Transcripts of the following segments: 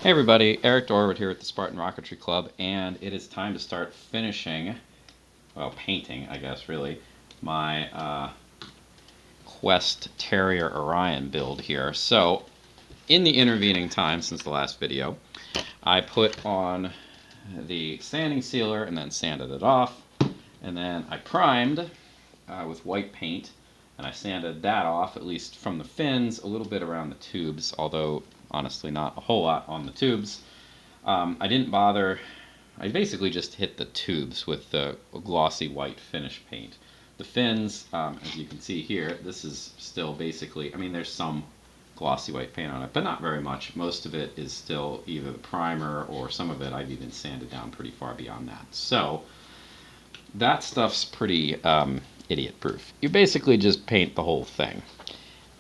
Hey everybody, Eric Dorward here at the Spartan Rocketry Club, and it is time to start finishing, well, painting, I guess, really, my Quest Terrier-Orion build here. So, in the intervening time since the last video, I put on the sanding sealer and then sanded it off, and then I primed with white paint, and I sanded that off, at least from the fins, a little bit around the tubes, although honestly not a whole lot on the tubes. I didn't bother. I basically just hit the tubes with the glossy white finish paint. The fins, as you can see here, this is still basically, I mean, there's some glossy white paint on it, but not very much. Most of it is still either the primer or some of it I've even sanded down pretty far beyond that. So that stuff's pretty idiot proof. You basically just paint the whole thing.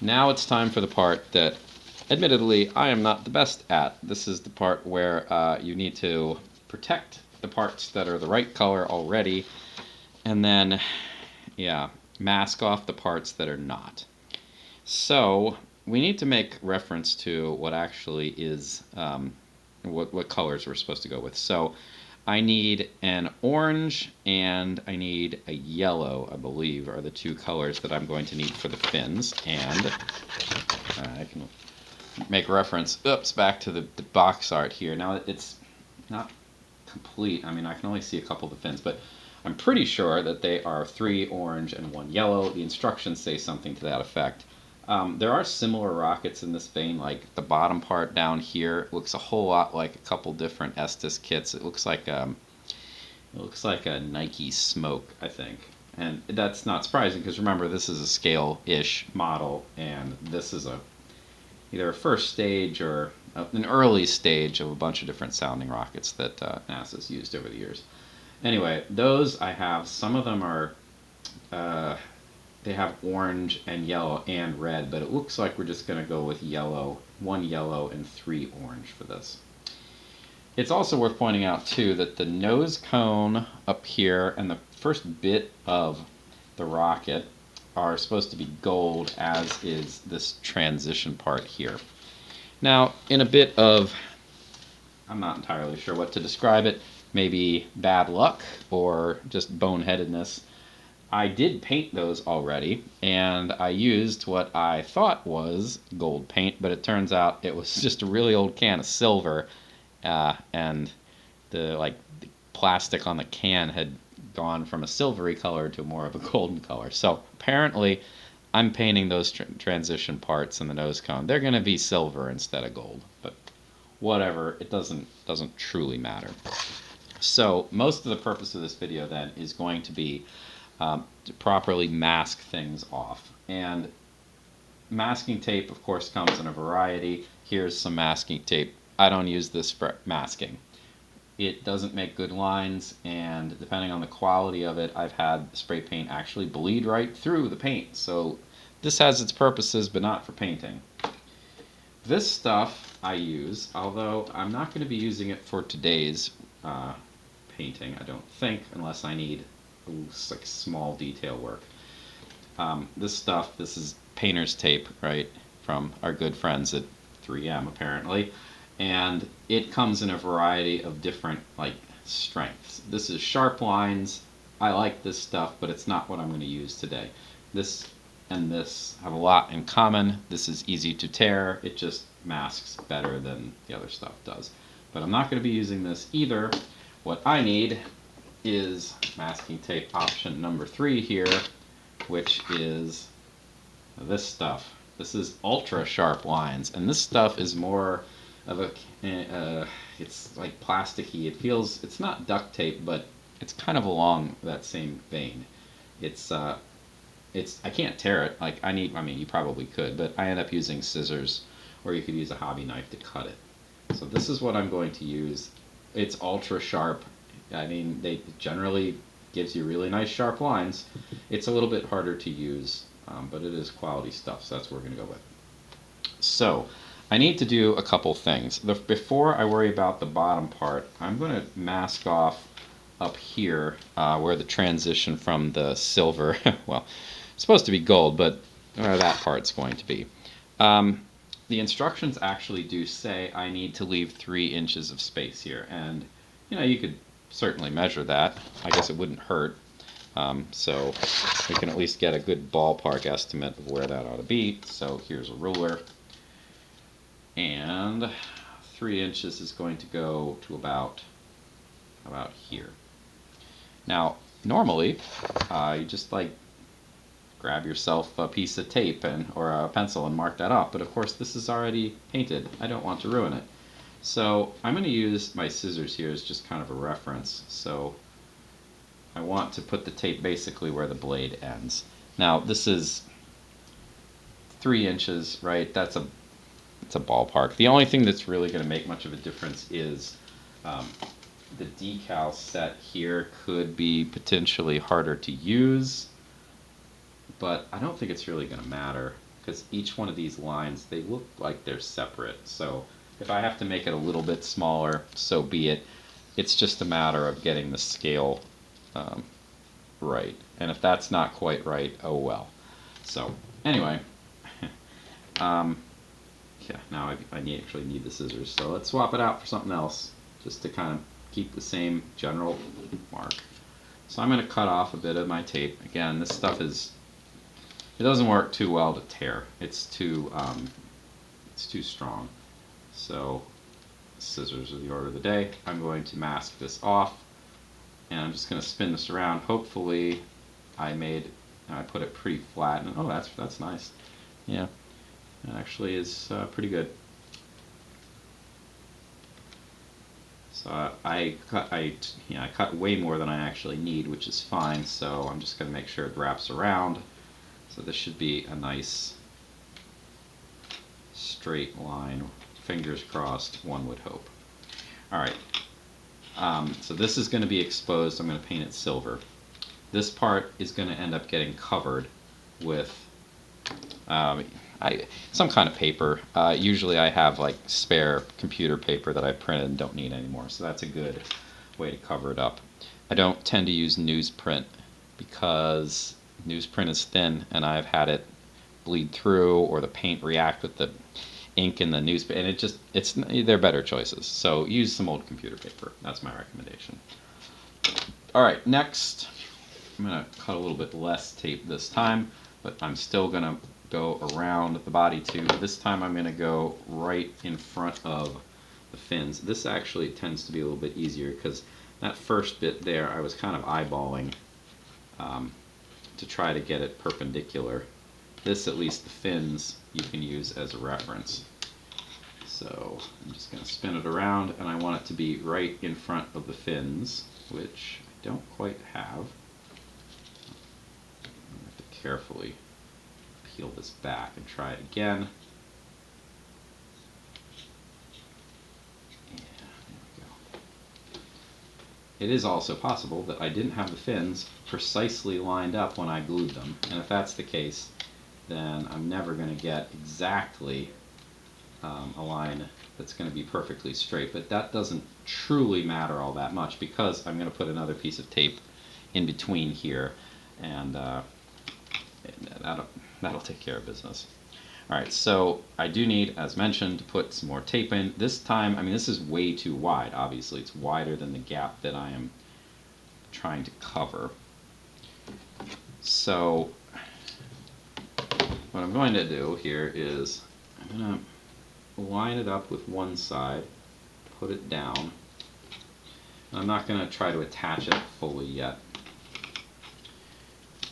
Now it's time for the part that admittedly I am not the best at. This is the part where you need to protect the parts that are the right color already, and then, yeah, mask off the parts that are not. So we need to make reference to what actually is, what colors we're supposed to go with. So I need an orange and I need a yellow, I believe, are the two colors that I'm going to need for the fins. And I can make reference, back to the box art here. Now, it's not complete. I mean, I can only see a couple of the fins, but I'm pretty sure that they are 3 orange and 1 yellow. The instructions say something to that effect. There are similar rockets in this vein, like the bottom part down here looks a whole lot like a couple different Estes kits. It looks like a Nike Smoke, I think. And that's not surprising because remember, this is a scale-ish model, and this is either a first stage or an early stage of a bunch of different sounding rockets that NASA's used over the years. Anyway, those I have. Some of them are they have orange and yellow and red, but it looks like we're just going to go with yellow, 1 yellow and 3 orange for this. It's also worth pointing out too that the nose cone up here and the first bit of the rocket are supposed to be gold, as is this transition part here. Now, in a bit of, I'm not entirely sure what to describe it, maybe bad luck or just boneheadedness, I did paint those already, and I used what I thought was gold paint, but it turns out it was just a really old can of silver, and the plastic on the can had gone from a silvery color to more of a golden color. So apparently, I'm painting those transition parts in the nose cone. They're going to be silver instead of gold, but whatever. It doesn't truly matter. So most of the purpose of this video then is going to be to properly mask things off. And masking tape, of course, comes in a variety. Here's some masking tape. I don't use this for masking. It doesn't make good lines, and depending on the quality of it, I've had spray paint actually bleed right through the paint. So this has its purposes, but not for painting. This stuff I use, although I'm not going to be using it for today's painting, I don't think, unless I need like small detail work. This stuff, this is painter's tape, right, from our good friends at 3M apparently, and it comes in a variety of different strengths. This is sharp lines. I like this stuff, but it's not what I'm going to use today. This and this have a lot in common. This is easy to tear. It just masks better than the other stuff does. But I'm not going to be using this either. What I need is masking tape option number 3 here, which is this stuff. This is ultra sharp lines, and this stuff is more of a, it's like plasticky. It feels, it's not duct tape, but it's kind of along that same vein. I can't tear it. I mean, you probably could, but I end up using scissors, or you could use a hobby knife to cut it. So this is what I'm going to use. It's ultra sharp. I mean, they generally gives you really nice sharp lines. It's a little bit harder to use, but it is quality stuff, so that's what we're going to go with. So I need to do a couple things. Before I worry about the bottom part, I'm going to mask off up here where the transition from the silver, well, it's supposed to be gold, but where that part's going to be. the instructions actually do say I need to leave 3 inches of space here, and you could certainly measure that. I guess it wouldn't hurt. So we can at least get a good ballpark estimate of where that ought to be. So here's a ruler, and 3 inches is going to go to about here. Now, normally, you just like grab yourself a piece of tape or a pencil and mark that up, but of course this is already painted. I don't want to ruin it. So I'm going to use my scissors here as just kind of a reference. So I want to put the tape basically where the blade ends. Now this is 3 inches, right? It's a ballpark. The only thing that's really going to make much of a difference is the decal set here could be potentially harder to use, but I don't think it's really going to matter because each one of these lines, they look like they're separate. So if I have to make it a little bit smaller, so be it. It's just a matter of getting the scale right. And if that's not quite right, oh well. So anyway, yeah, now I actually need the scissors. So let's swap it out for something else just to kind of keep the same general mark. So I'm going to cut off a bit of my tape. Again, this stuff it doesn't work too well to tear. It's too strong. So scissors are the order of the day. I'm going to mask this off, and I'm just going to spin this around. Hopefully I put it pretty flat, and oh, that's nice. Yeah, it actually is pretty good. So I cut way more than I actually need, which is fine. So I'm just going to make sure it wraps around. So this should be a nice straight line. Fingers crossed, one would hope. All right. So this is going to be exposed. I'm going to paint it silver. This part is going to end up getting covered with some kind of paper. Usually I have like spare computer paper that I printed and don't need anymore, so that's a good way to cover it up. I don't tend to use newsprint because newsprint is thin and I've had it bleed through or the paint react with the ink in the newspaper, and they're better choices. So use some old computer paper. That's my recommendation. All right, next I'm going to cut a little bit less tape this time, but I'm still going to go around the body tube. This time I'm going to go right in front of the fins. This actually tends to be a little bit easier because that first bit there I was kind of eyeballing to try to get it perpendicular. This, at least the fins, you can use as a reference. So I'm just going to spin it around, and I want it to be right in front of the fins, which I don't quite have. I have to carefully peel this back and try it again. Yeah, there we go. It is also possible that I didn't have the fins precisely lined up when I glued them, and if that's the case, then I'm never going to get exactly a line that's going to be perfectly straight. But that doesn't truly matter all that much because I'm going to put another piece of tape in between here, and that'll take care of business. Alright, so I do need, as mentioned, to put some more tape in. This time, I mean, this is way too wide, obviously. It's wider than the gap that I am trying to cover. So what I'm going to do here is I'm going to line it up with one side, put it down. I'm not going to try to attach it fully yet.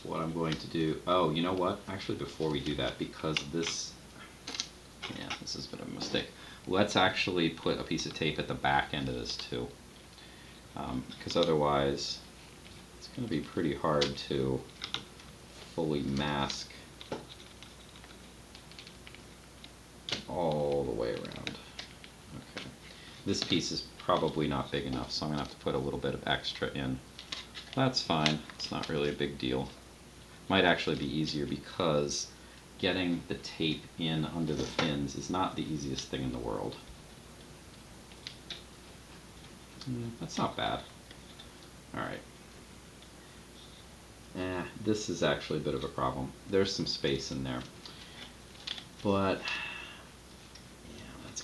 What I'm going to do, oh, you know what? Actually, before we do that, because this has been a mistake. Let's actually put a piece of tape at the back end of this too, because otherwise it's going to be pretty hard to fully mask all the way around. Okay, this piece is probably not big enough, so I'm going to have to put a little bit of extra in. That's fine. It's not really a big deal. Might actually be easier because getting the tape in under the fins is not the easiest thing in the world. That's not bad. Alright. This is actually a bit of a problem. There's some space in there. But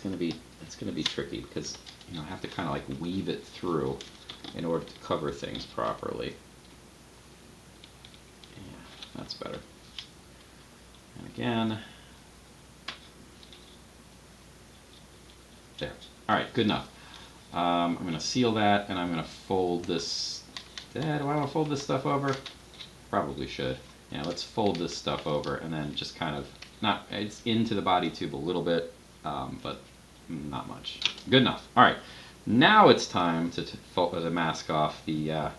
gonna be tricky because I have to kind of like weave it through in order to cover things properly. Yeah, that's better. And again, there. All right, good enough. I'm going to seal that, and I'm going to fold this. Do I want to fold this stuff over? Probably should. Yeah, let's fold this stuff over, and then just kind of it's into the body tube a little bit, but not much. Good enough. All right, now it's time to mask off the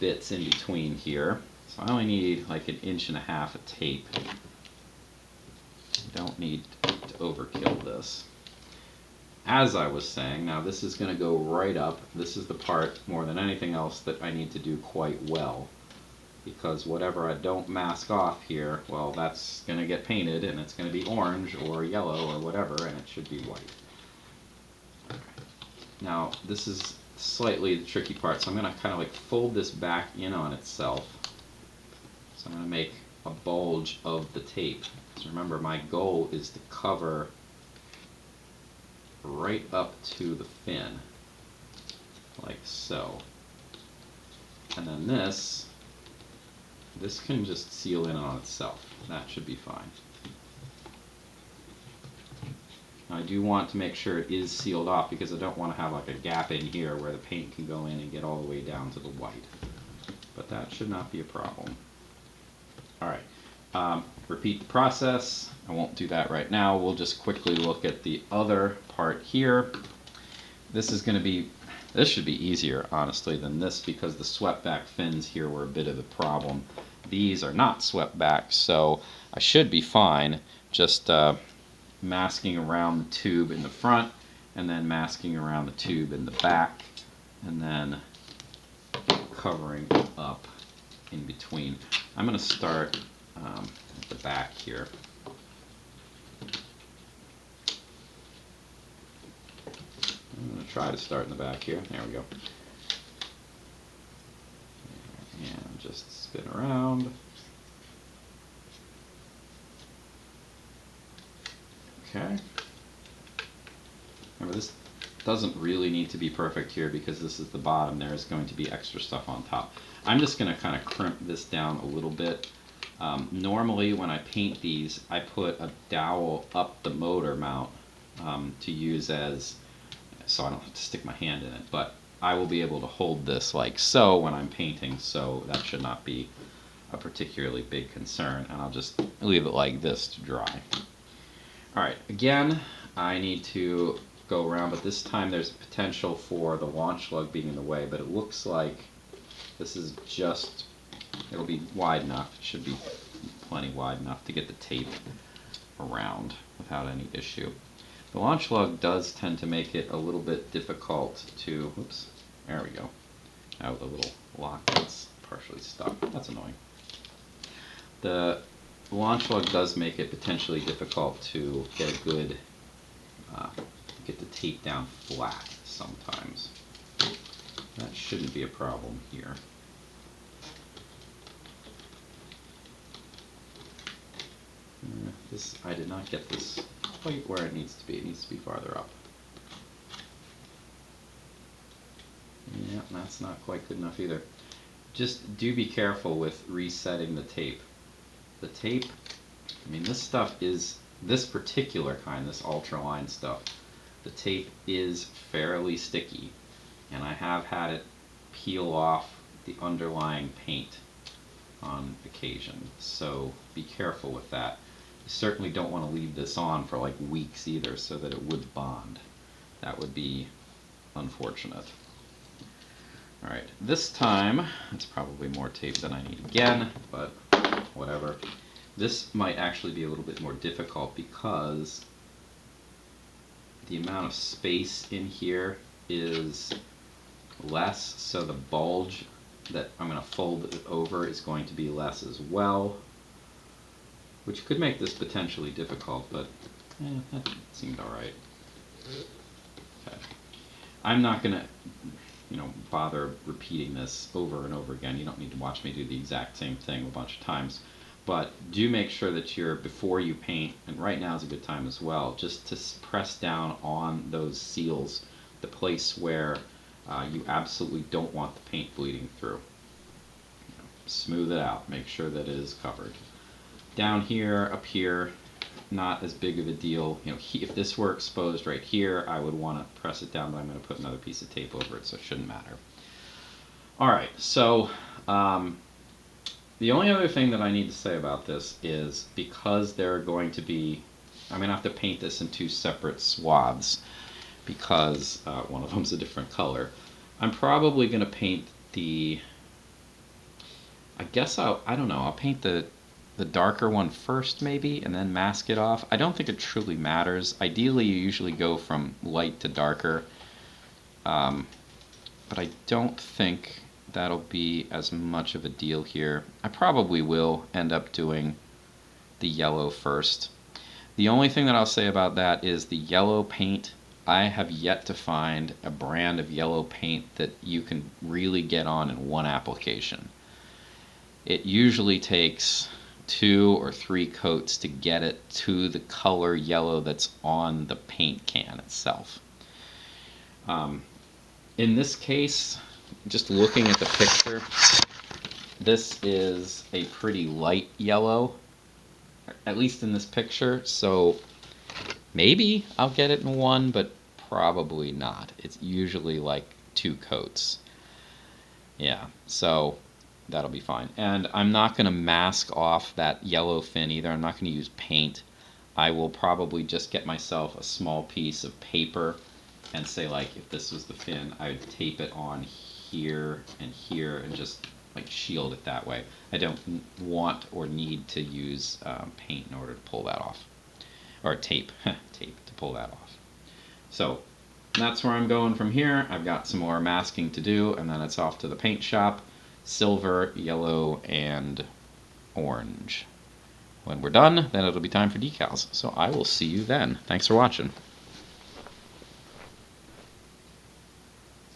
bits in between here. So I only need like 1.5 inches of tape. Don't need to overkill this. As I was saying, now this is going to go right up. This is the part, more than anything else, that I need to do quite well. Because whatever I don't mask off here, well, that's going to get painted, and it's going to be orange or yellow or whatever, and it should be white. Now, this is slightly the tricky part, so I'm going to kind of like fold this back in on itself. So I'm going to make a bulge of the tape. So remember, my goal is to cover right up to the fin, like so. And then this can just seal in on itself. That should be fine. Now I do want to make sure it is sealed off because I don't want to have like a gap in here where the paint can go in and get all the way down to the white. But that should not be a problem. Alright, repeat the process. I won't do that right now. We'll just quickly look at the other part here. This should be easier, honestly, than this because the swept back fins here were a bit of the problem. These are not swept back, so I should be fine. Just masking around the tube in the front, and then masking around the tube in the back, and then covering up in between. I'm going to start at the back here. I'm going to try to start in the back here. There we go. And just spin around. Okay. Remember, this doesn't really need to be perfect here because this is the bottom. There's going to be extra stuff on top. I'm just going to kind of crimp this down a little bit. Normally when I paint these, I put a dowel up the motor mount to use as, so I don't have to stick my hand in it, but I will be able to hold this like so when I'm painting, so that should not be a particularly big concern, and I'll just leave it like this to dry. Alright, again, I need to go around, but this time there's potential for the launch lug being in the way, but it looks like this is just, it'll be wide enough, it should be plenty wide enough to get the tape around without any issue. The launch lug does tend to make it a little bit difficult to, oops, there we go. Now the little lock that's partially stuck, that's annoying. The launch lug does make it potentially difficult to get a good, get the tape down flat sometimes. That shouldn't be a problem here. I did not get this quite where it needs to be. It needs to be farther up. Yeah, that's not quite good enough either. Just do be careful with resetting the tape. The tape, I mean, this stuff is, this particular kind, this ultraline stuff, the tape is fairly sticky, and I have had it peel off the underlying paint on occasion, so be careful with that. You certainly don't want to leave this on for like weeks either, so that it would bond. That would be unfortunate. Alright, this time, it's probably more tape than I need again, but whatever. This might actually be a little bit more difficult because the amount of space in here is less, so the bulge that I'm going to fold it over is going to be less as well, which could make this potentially difficult, but that seemed alright. Okay. I'm not going to bother repeating this over and over again. You don't need to watch me do the exact same thing a bunch of times. But do make sure that you're, before you paint, and right now is a good time as well, just to press down on those seals, the place where you absolutely don't want the paint bleeding through. Smooth it out, make sure that it is covered. Down here, up here, not as big of a deal. If this were exposed right here, I would want to press it down, but I'm going to put another piece of tape over it, so it shouldn't matter. Alright, so the only other thing that I need to say about this is, because they're going to be, I'm going to have to paint this in 2 separate swaths, because one of them's a different color. I'm probably going to paint the, I guess I don't know, I'll paint the darker one first maybe, and then mask it off. I don't think it truly matters. Ideally you usually go from light to darker, but I don't think that'll be as much of a deal here. I probably will end up doing the yellow first. The only thing that I'll say about that is the yellow paint, I have yet to find a brand of yellow paint that you can really get on in one application. It usually takes 2 or 3 coats to get it to the color yellow that's on the paint can itself. In this case, just looking at the picture, this is a pretty light yellow, at least in this picture, so maybe I'll get it in 1, but probably not. It's usually like 2 coats. Yeah, so that'll be fine. And I'm not going to mask off that yellow fin either. I'm not going to use paint. I will probably just get myself a small piece of paper and say, like, if this was the fin, I would tape it on here and just like shield it that way. I don't want or need to use paint in order to pull that off, or tape to pull that off. So that's where I'm going from here. I've got some more masking to do, and then it's off to the paint shop. Silver, yellow, and orange. When we're done, then it'll be time for decals. So I will see you then. Thanks for watching.